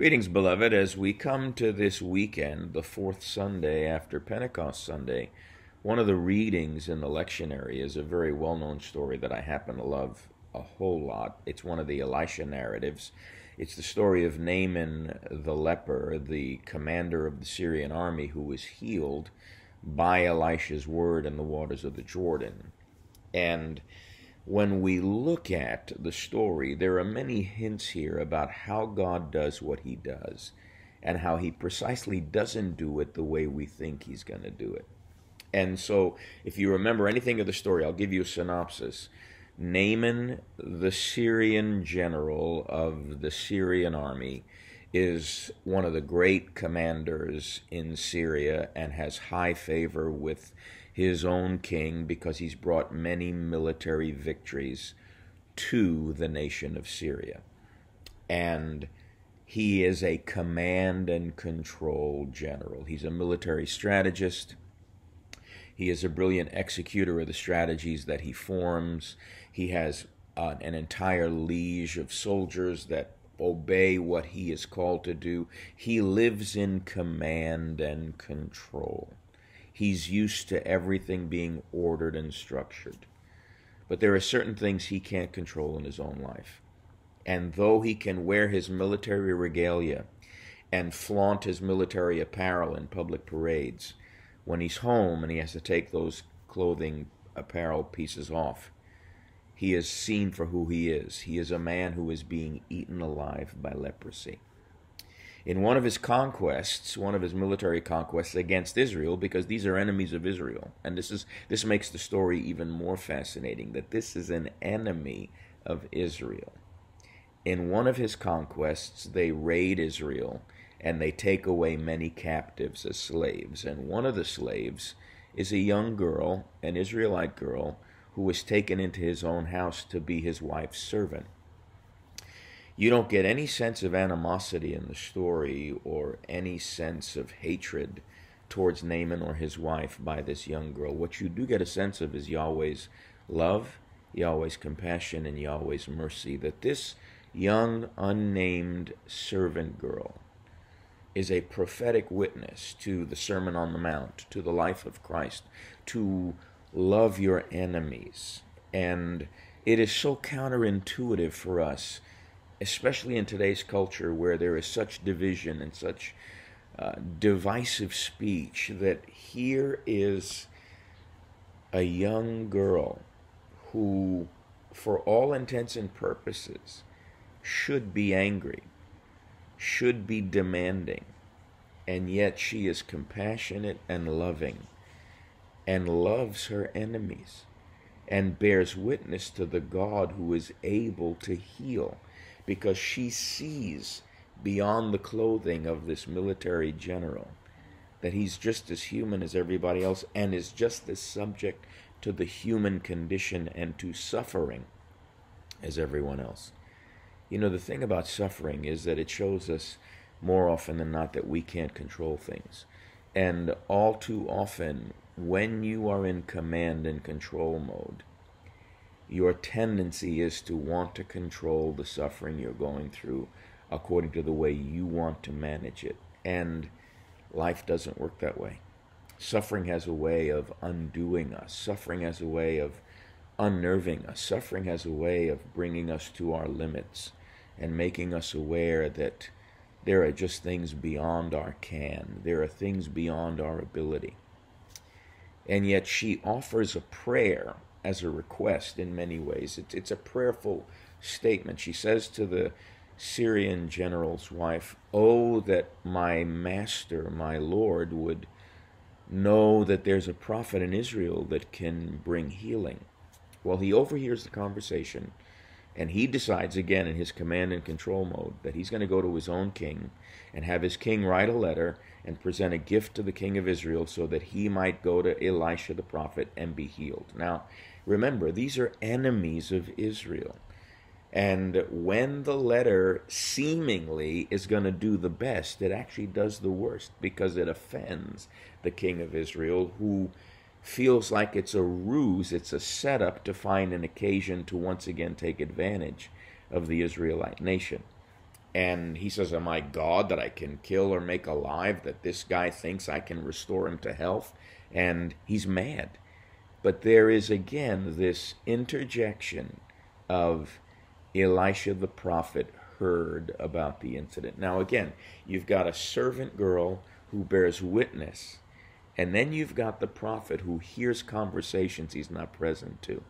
Greetings, beloved, as we come to this weekend, the fourth Sunday after Pentecost Sunday. One of the readings in the lectionary is a very well-known story that I happen to love a whole lot. It's one of the Elisha narratives. It's the story of Naaman the leper, the commander of the Syrian army, who was healed by Elisha's word in the waters of the Jordan. And when we look at the story, there are many hints here about how God does what he does and how he precisely doesn't do it the way we think he's going to do it. And so, if you remember anything of the story, I'll give you a synopsis. Naaman, the Syrian general of the Syrian army, is one of the great commanders in Syria and has high favor with his own king because he's brought many military victories to the nation of Syria. And he is a command and control general. He's a military strategist. He is a brilliant executor of the strategies that he forms. He has an entire liege of soldiers that obey what he is called to do. He lives in command and control. He's used to everything being ordered and structured. But there are certain things he can't control in his own life. And though he can wear his military regalia and flaunt his military apparel in public parades, when he's home and he has to take those clothing apparel pieces off, he is seen for who he is. He is a man who is being eaten alive by leprosy. In one of his conquests, one of his military conquests against Israel, because these are enemies of Israel, and this makes the story even more fascinating, that this is an enemy of Israel. In one of his conquests, they raid Israel, and they take away many captives as slaves. And one of the slaves is a young girl, an Israelite girl, who was taken into his own house to be his wife's servant. You don't get any sense of animosity in the story or any sense of hatred towards Naaman or his wife by this young girl. What you do get a sense of is Yahweh's love, Yahweh's compassion, and Yahweh's mercy. That this young, unnamed servant girl is a prophetic witness to the Sermon on the Mount, to the life of Christ, to love your enemies. And it is so counterintuitive for us, especially in today's culture where there is such division and such divisive speech, that here is a young girl who, for all intents and purposes, should be angry, should be demanding, and yet she is compassionate and loving and loves her enemies and bears witness to the God who is able to heal, because she sees beyond the clothing of this military general that he's just as human as everybody else and is just as subject to the human condition and to suffering as everyone else. You know, the thing about suffering is that it shows us more often than not that we can't control things. And all too often, when you are in command and control mode, your tendency is to want to control the suffering you're going through according to the way you want to manage it. And life doesn't work that way. Suffering has a way of undoing us. Suffering has a way of unnerving us. Suffering has a way of bringing us to our limits and making us aware that there are just things beyond our ken. There are things beyond our ability. And yet she offers a prayer as a request in many ways. It's a prayerful statement. She says to the Syrian general's wife, "Oh, that my master, my Lord, would know that there's a prophet in Israel that can bring healing." Well, he overhears the conversation, and he decides again in his command and control mode that he's going to go to his own king and have his king write a letter and present a gift to the king of Israel so that he might go to Elisha the prophet and be healed. Now, remember, these are enemies of Israel. And when the letter seemingly is going to do the best, it actually does the worst, because it offends the king of Israel, who feels like it's a ruse, it's a setup to find an occasion to once again take advantage of the Israelite nation. And he says, am I God that I can kill or make alive, that this guy thinks I can restore him to health? And he's mad. But there is again this interjection of Elisha the prophet heard about the incident. Now again, you've got a servant girl who bears witness, and then you've got the prophet who hears conversations he's not present to,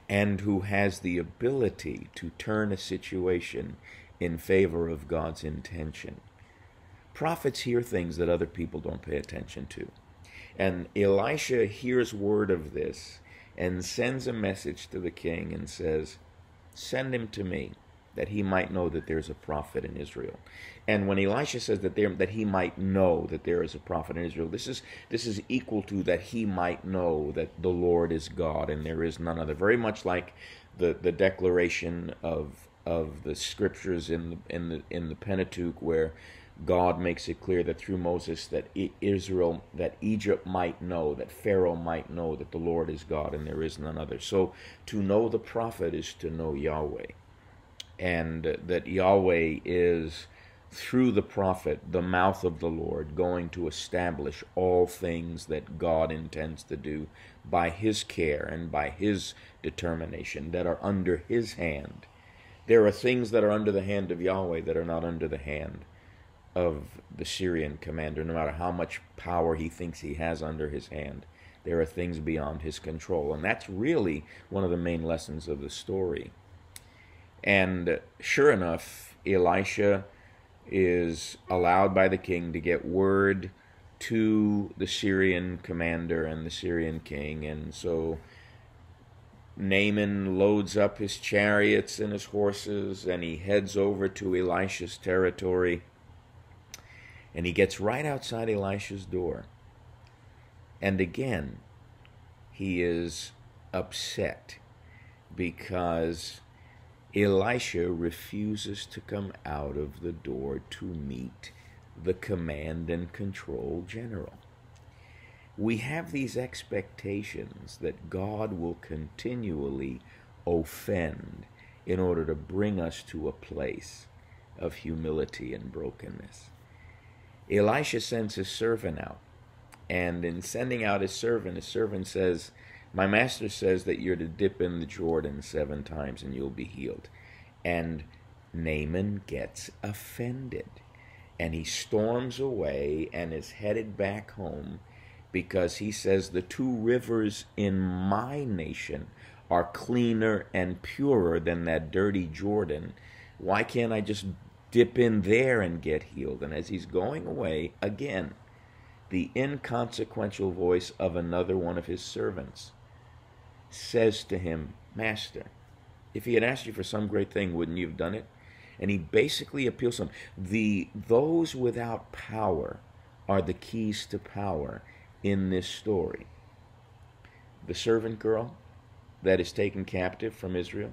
and who has the ability to turn a situation in favor of God's intention. Prophets hear things that other people don't pay attention to. And Elisha hears word of this and sends a message to the king and says, send him to me, that he might know that there's a prophet in Israel. And when Elisha says that he might know that there is a prophet in Israel, this is equal to that he might know that the Lord is God and there is none other. Very much like the declaration of the scriptures in the Pentateuch, where God makes it clear that through Moses that Egypt might know, that Pharaoh might know that the Lord is God and there is none other. So to know the prophet is to know Yahweh, and that Yahweh is, through the prophet, the mouth of the Lord, going to establish all things that God intends to do by his care and by his determination, that are under his hand. There are things that are under the hand of Yahweh that are not under the hand of the Syrian commander, no matter how much power he thinks he has under his hand. There are things beyond his control. And that's really one of the main lessons of the story. And sure enough, Elisha is allowed by the king to get word to the Syrian commander and the Syrian king. And so Naaman loads up his chariots and his horses, and he heads over to Elisha's territory. And he gets right outside Elisha's door. And again, he is upset because Elisha refuses to come out of the door to meet the command and control general. We have these expectations that God will continually offend in order to bring us to a place of humility and brokenness. Elisha sends his servant out, and in sending out his servant says, my master says that you're to dip in the Jordan 7 times and you'll be healed. And Naaman gets offended, and he storms away and is headed back home because he says the 2 rivers in my nation are cleaner and purer than that dirty Jordan. Why can't I just dip in there and get healed? And as he's going away, again, the inconsequential voice of another one of his servants says to him, Master, if he had asked you for some great thing, wouldn't you have done it? And he basically appeals to him. Those without power are the keys to power in this story. The servant girl that is taken captive from Israel,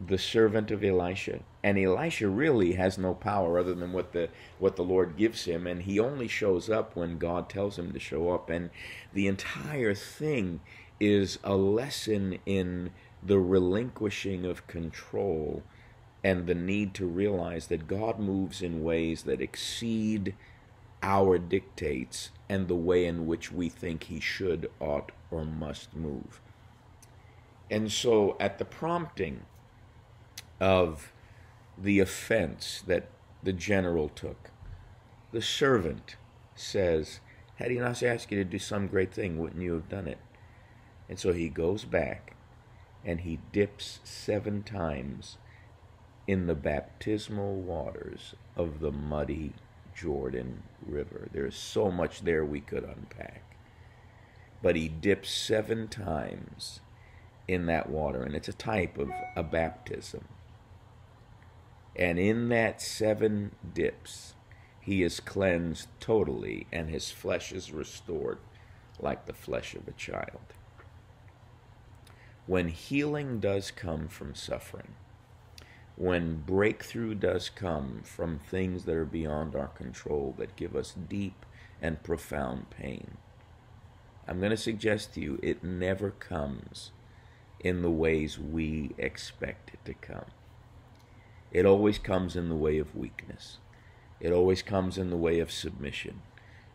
the servant of Elisha, and Elisha really has no power other than what the Lord gives him, and he only shows up when God tells him to show up. And the entire thing is a lesson in the relinquishing of control and the need to realize that God moves in ways that exceed our dictates and the way in which we think he should, ought, or must move. And so at the prompting of the offense that the general took, the servant says, had he not asked you to do some great thing, wouldn't you have done it? And so he goes back and he dips 7 times in the baptismal waters of the muddy Jordan River. There's so much there we could unpack. But he dips 7 times in that water, and it's a type of a baptism. And in that 7 dips, he is cleansed totally, and his flesh is restored like the flesh of a child. When healing does come from suffering, when breakthrough does come from things that are beyond our control, that give us deep and profound pain, I'm going to suggest to you it never comes in the ways we expect it to come. It always comes in the way of weakness. It always comes in the way of submission.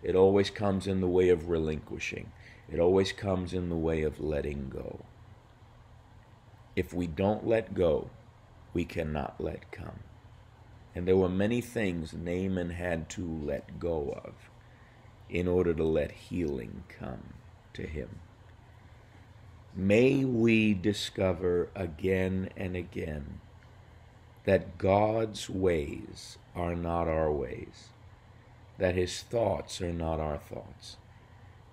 It always comes in the way of relinquishing. It always comes in the way of letting go. If we don't let go, we cannot let come. And there were many things Naaman had to let go of in order to let healing come to him. May we discover again and again that God's ways are not our ways, that his thoughts are not our thoughts,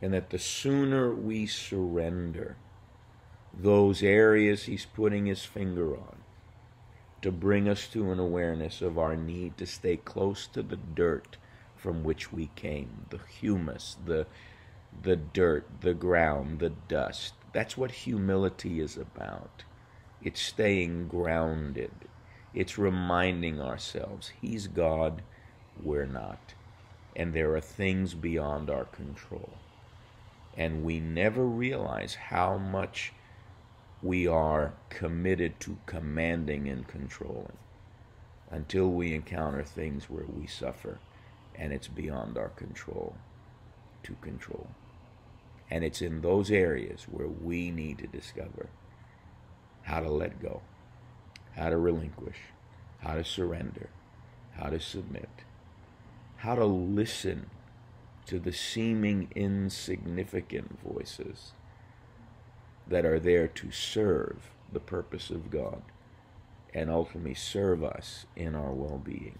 and that the sooner we surrender those areas he's putting his finger on to bring us to an awareness of our need to stay close to the dirt from which we came, the humus, the dirt, the ground, the dust. That's what humility is about. It's staying grounded. It's reminding ourselves he's God, we're not. And there are things beyond our control. And we never realize how much we are committed to commanding and controlling until we encounter things where we suffer and it's beyond our control to control. And it's in those areas where we need to discover how to let go, how to relinquish, how to surrender, how to submit, how to listen to the seeming insignificant voices that are there to serve the purpose of God and ultimately serve us in our well-being.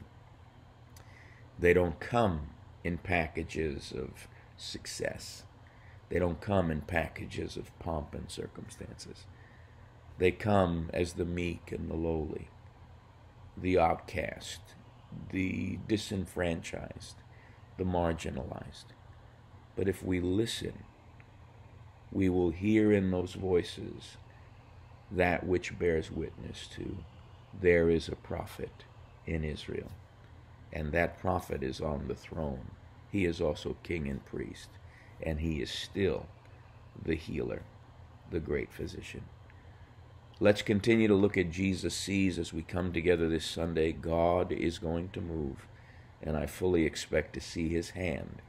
They don't come in packages of success. They don't come in packages of pomp and circumstances. They come as the meek and the lowly, the outcast, the disenfranchised, the marginalized. But if we listen, we will hear in those voices that which bears witness to there is a prophet in Israel. And that prophet is on the throne. He is also king and priest. And he is still the healer, the great physician. Let's continue to look at Jesus Sees as we come together this Sunday. God is going to move, and I fully expect to see his hand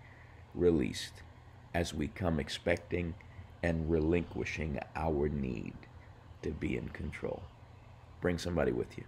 released as we come expecting and relinquishing our need to be in control. Bring somebody with you.